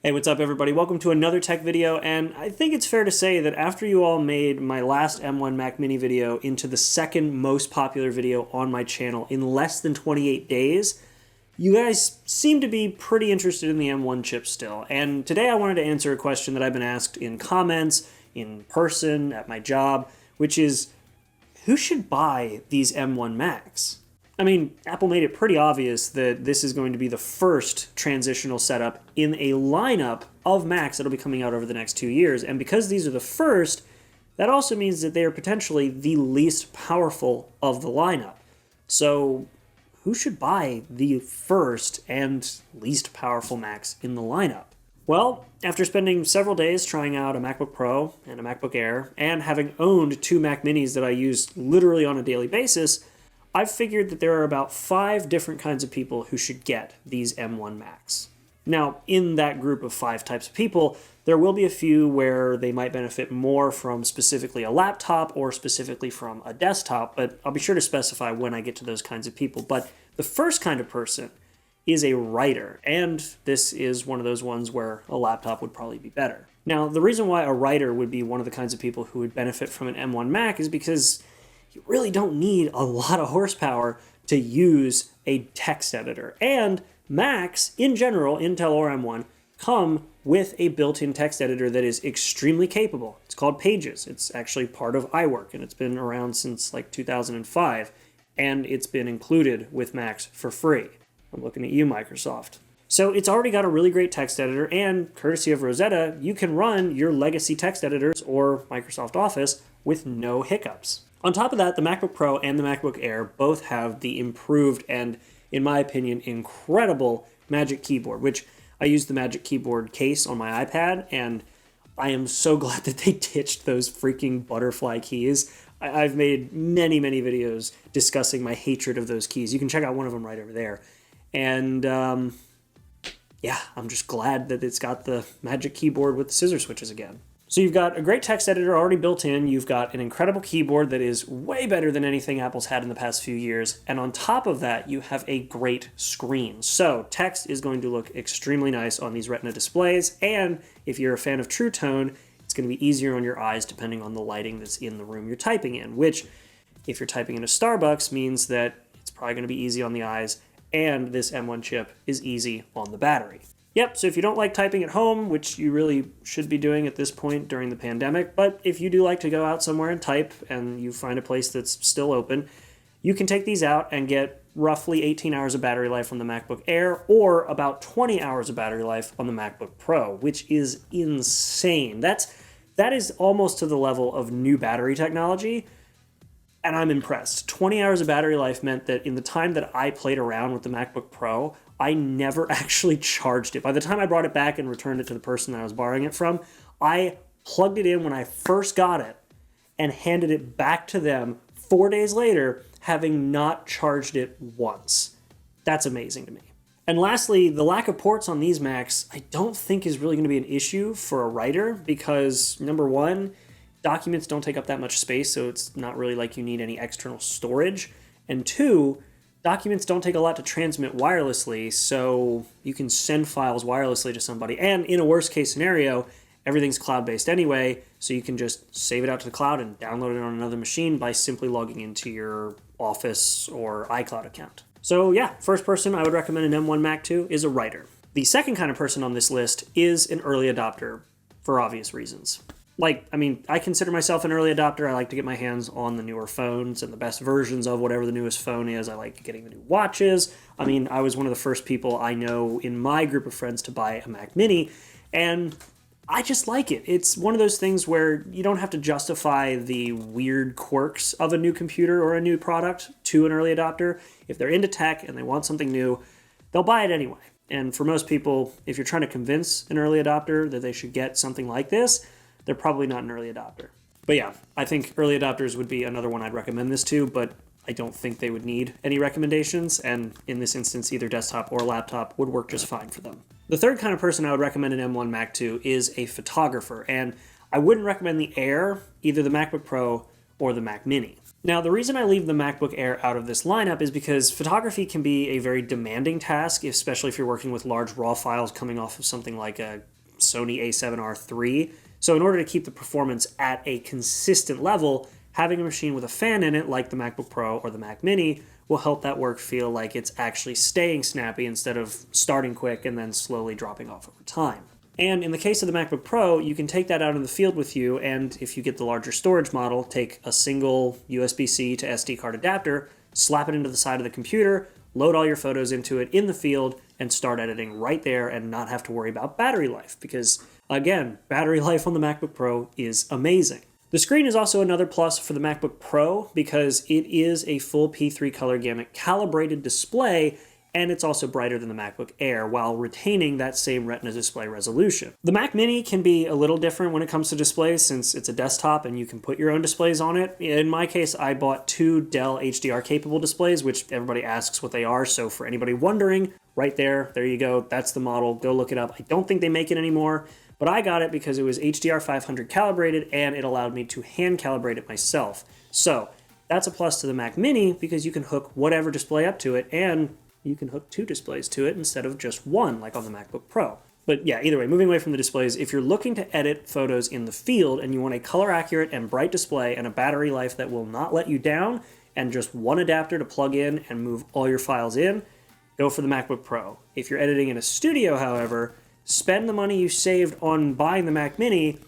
Hey, what's up everybody? Welcome to another tech video, and I think it's fair to say that after you all made my last M1 Mac Mini video into the second most popular video on my channel in less than 28 days, you guys seem to be pretty interested in the M1 chip still. And today I wanted to answer a question that I've been asked in comments, in person, at my job, which is, who should buy these M1 Macs? I mean, Apple made it pretty obvious that this is going to be the first transitional setup in a lineup of Macs that'll be coming out over the next 2 years. And because these are the first, that also means that they are potentially the least powerful of the lineup. So who should buy the first and least powerful Macs in the lineup? Well, after spending several days trying out a MacBook Pro and a MacBook Air, and having owned two Mac Minis that I use literally on a daily basis, I've figured that there are about 5 different kinds of people who should get these M1 Macs. Now, in that group of 5 types of people, there will be a few where they might benefit more from specifically a laptop or specifically from a desktop, but I'll be sure to specify when I get to those kinds of people. But the first kind of person is a writer, and this is one of those ones where a laptop would probably be better. Now, the reason why a writer would be one of the kinds of people who would benefit from an M1 Mac is because you really don't need a lot of horsepower to use a text editor. And Macs, in general, Intel or M1, come with a built-in text editor that is extremely capable. It's called Pages. It's actually part of iWork, and it's been around since like 2005, and it's been included with Macs for free. I'm looking at you, Microsoft. So it's already got a really great text editor, and courtesy of Rosetta, you can run your legacy text editors or Microsoft Office with no hiccups. On top of that, the MacBook Pro and the MacBook Air both have the improved and, in my opinion, incredible Magic Keyboard, which I use the Magic Keyboard case on my iPad, and I am so glad that they ditched those freaking butterfly keys. I've made many, many videos discussing my hatred of those keys. You can check out one of them right over there. And yeah, I'm just glad that it's got the Magic Keyboard with the scissor switches again. So you've got a great text editor already built in, you've got an incredible keyboard that is way better than anything Apple's had in the past few years, and on top of that, you have a great screen. So text is going to look extremely nice on these Retina displays, and if you're a fan of True Tone, it's going to be easier on your eyes depending on the lighting that's in the room you're typing in, which, if you're typing in a Starbucks, means that it's probably going to be easy on the eyes, and this M1 chip is easy on the battery. Yep, so if you don't like typing at home, which you really should be doing at this point during the pandemic, but if you do like to go out somewhere and type and you find a place that's still open, you can take these out and get roughly 18 hours of battery life on the MacBook Air or about 20 hours of battery life on the MacBook Pro, which is insane. That is almost to the level of new battery technology, and I'm impressed. 20 hours of battery life meant that in the time that I played around with the MacBook Pro, I never actually charged it. By the time I brought it back and returned it to the person that I was borrowing it from, I plugged it in when I first got it and handed it back to them 4 days later, having not charged it once. That's amazing to me. And lastly, the lack of ports on these Macs I don't think is really going to be an issue for a writer because, number one, documents don't take up that much space, so it's not really like you need any external storage. And two, documents don't take a lot to transmit wirelessly, so you can send files wirelessly to somebody. And in a worst case scenario, everything's cloud-based anyway, so you can just save it out to the cloud and download it on another machine by simply logging into your Office or iCloud account. So yeah, first person I would recommend an M1 Mac to is a writer. The second kind of person on this list is an early adopter, for obvious reasons. I consider myself an early adopter. I like to get my hands on the newer phones and the best versions of whatever the newest phone is. I like getting the new watches. I was one of the first people I know in my group of friends to buy a Mac Mini, and I just like it. It's one of those things where you don't have to justify the weird quirks of a new computer or a new product to an early adopter. If they're into tech and they want something new, they'll buy it anyway. And for most people, if you're trying to convince an early adopter that they should get something like this, they're probably not an early adopter. But yeah, I think early adopters would be another one I'd recommend this to, but I don't think they would need any recommendations, and in this instance, either desktop or laptop would work just fine for them. The third kind of person I would recommend an M1 Mac to is a photographer, and I wouldn't recommend the Air, either the MacBook Pro or the Mac Mini. Now, the reason I leave the MacBook Air out of this lineup is because photography can be a very demanding task, especially if you're working with large RAW files coming off of something like a Sony a7R III. So in order to keep the performance at a consistent level, having a machine with a fan in it, like the MacBook Pro or the Mac Mini, will help that work feel like it's actually staying snappy instead of starting quick and then slowly dropping off over time. And in the case of the MacBook Pro, you can take that out in the field with you, and if you get the larger storage model, take a single USB-C to SD card adapter, slap it into the side of the computer, load all your photos into it in the field, and start editing right there and not have to worry about battery life, because, again, battery life on the MacBook Pro is amazing. The screen is also another plus for the MacBook Pro because it is a full P3 color gamut calibrated display, and it's also brighter than the MacBook Air while retaining that same Retina display resolution. The Mac Mini can be a little different when it comes to displays since it's a desktop and you can put your own displays on it. In my case, I bought two Dell HDR capable displays, which everybody asks what they are, so for anybody wondering, right there you go, that's the model, go look it up. I don't think they make it anymore, but I got it because it was HDR 500 calibrated and it allowed me to hand calibrate it myself. So that's a plus to the Mac Mini because you can hook whatever display up to it, and you can hook two displays to it instead of just one, like on the MacBook Pro. But yeah, either way, moving away from the displays, if you're looking to edit photos in the field and you want a color accurate and bright display and a battery life that will not let you down, and just one adapter to plug in and move all your files in, go for the MacBook Pro. If you're editing in a studio, however, spend the money you saved on buying the Mac Mini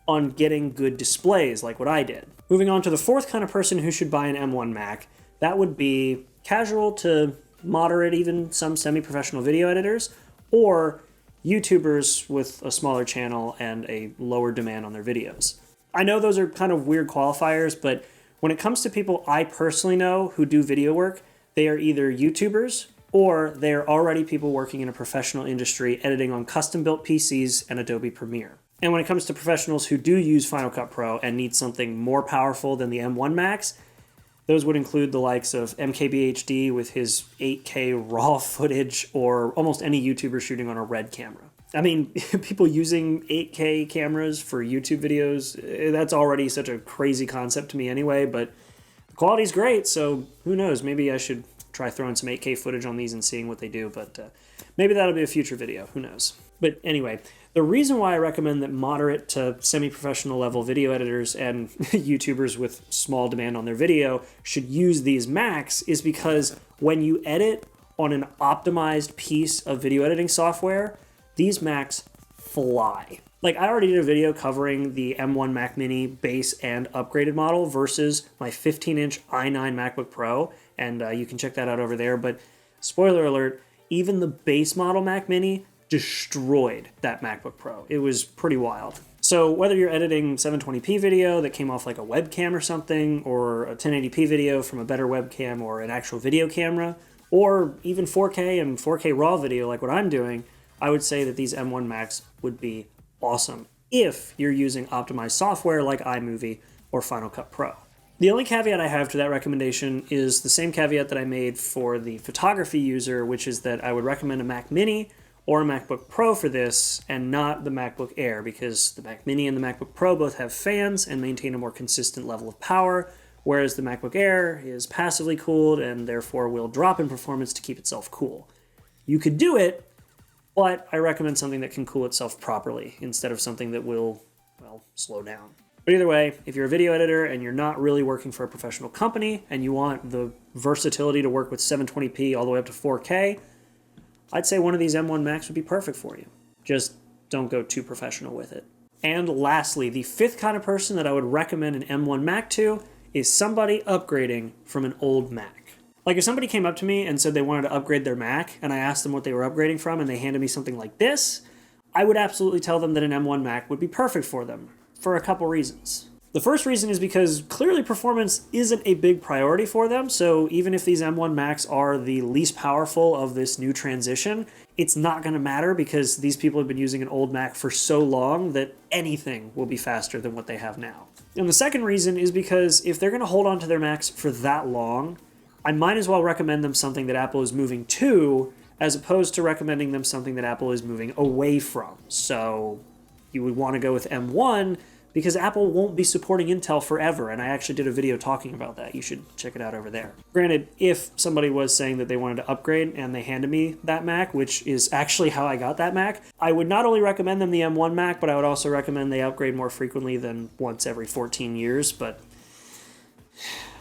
on getting good displays, like what I did. Moving on to the fourth kind of person who should buy an M1 Mac, that would be casual to moderate, even some semi-professional video editors, or YouTubers with a smaller channel and a lower demand on their videos. I know those are kind of weird qualifiers, but when it comes to people I personally know who do video work, they are either YouTubers or they are already people working in a professional industry editing on custom-built PCs and Adobe Premiere. And when it comes to professionals who do use Final Cut Pro and need something more powerful than the M1 Max, those would include the likes of MKBHD with his 8K raw footage, or almost any YouTuber shooting on a Red camera. I mean, people using 8K cameras for YouTube videos, that's already such a crazy concept to me anyway, but the quality's great, so who knows, maybe I should try throwing some 8K footage on these and seeing what they do, but maybe that'll be a future video, who knows. But anyway, the reason why I recommend that moderate to semi-professional level video editors and YouTubers with small demand on their video should use these Macs is because when you edit on an optimized piece of video editing software, these Macs fly. Like, I already did a video covering the M1 Mac Mini base and upgraded model versus my 15-inch i9 MacBook Pro, and you can check that out over there, but spoiler alert, even the base model Mac Mini destroyed that MacBook Pro. It was pretty wild. So whether you're editing 720p video that came off like a webcam or something, or a 1080p video from a better webcam or an actual video camera, or even 4K and 4K RAW video like what I'm doing, I would say that these M1 Macs would be awesome if you're using optimized software like iMovie or Final Cut Pro. The only caveat I have to that recommendation is the same caveat that I made for the photography user, which is that I would recommend a Mac Mini or a MacBook Pro for this, and not the MacBook Air, because the Mac Mini and the MacBook Pro both have fans and maintain a more consistent level of power, whereas the MacBook Air is passively cooled and therefore will drop in performance to keep itself cool. You could do it, but I recommend something that can cool itself properly instead of something that will, well, slow down. But either way, if you're a video editor and you're not really working for a professional company and you want the versatility to work with 720p all the way up to 4K, I'd say one of these M1 Macs would be perfect for you. Just don't go too professional with it. And lastly, the fifth kind of person that I would recommend an M1 Mac to is somebody upgrading from an old Mac. Like, if somebody came up to me and said they wanted to upgrade their Mac, and I asked them what they were upgrading from and they handed me something like this, I would absolutely tell them that an M1 Mac would be perfect for them, for a couple reasons. The first reason is because clearly performance isn't a big priority for them, so even if these M1 Macs are the least powerful of this new transition, it's not going to matter because these people have been using an old Mac for so long that anything will be faster than what they have now. And the second reason is because if they're going to hold on to their Macs for that long, I might as well recommend them something that Apple is moving to, as opposed to recommending them something that Apple is moving away from. So you would want to go with M1 because Apple won't be supporting Intel forever, and I actually did a video talking about that. You should check it out over there. Granted, if somebody was saying that they wanted to upgrade and they handed me that Mac, which is actually how I got that Mac, I would not only recommend them the M1 Mac, but I would also recommend they upgrade more frequently than once every 14 years, but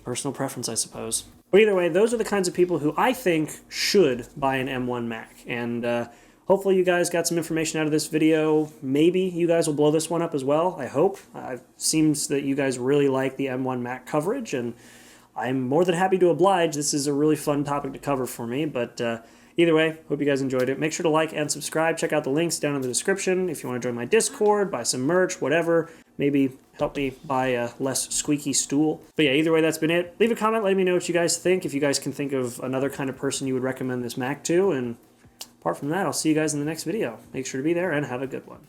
personal preference, I suppose. But either way, those are the kinds of people who I think should buy an M1 Mac, and hopefully you guys got some information out of this video. Maybe you guys will blow this one up as well, I hope. It seems that you guys really like the M1 Mac coverage, and I'm more than happy to oblige. This is a really fun topic to cover for me, but either way, hope you guys enjoyed it. Make sure to like and subscribe. Check out the links down in the description if you want to join my Discord, buy some merch, whatever. Maybe help me buy a less squeaky stool. But yeah, either way, that's been it. Leave a comment letting me know what you guys think, if you guys can think of another kind of person you would recommend this Mac to, and apart from that, I'll see you guys in the next video. Make sure to be there and have a good one.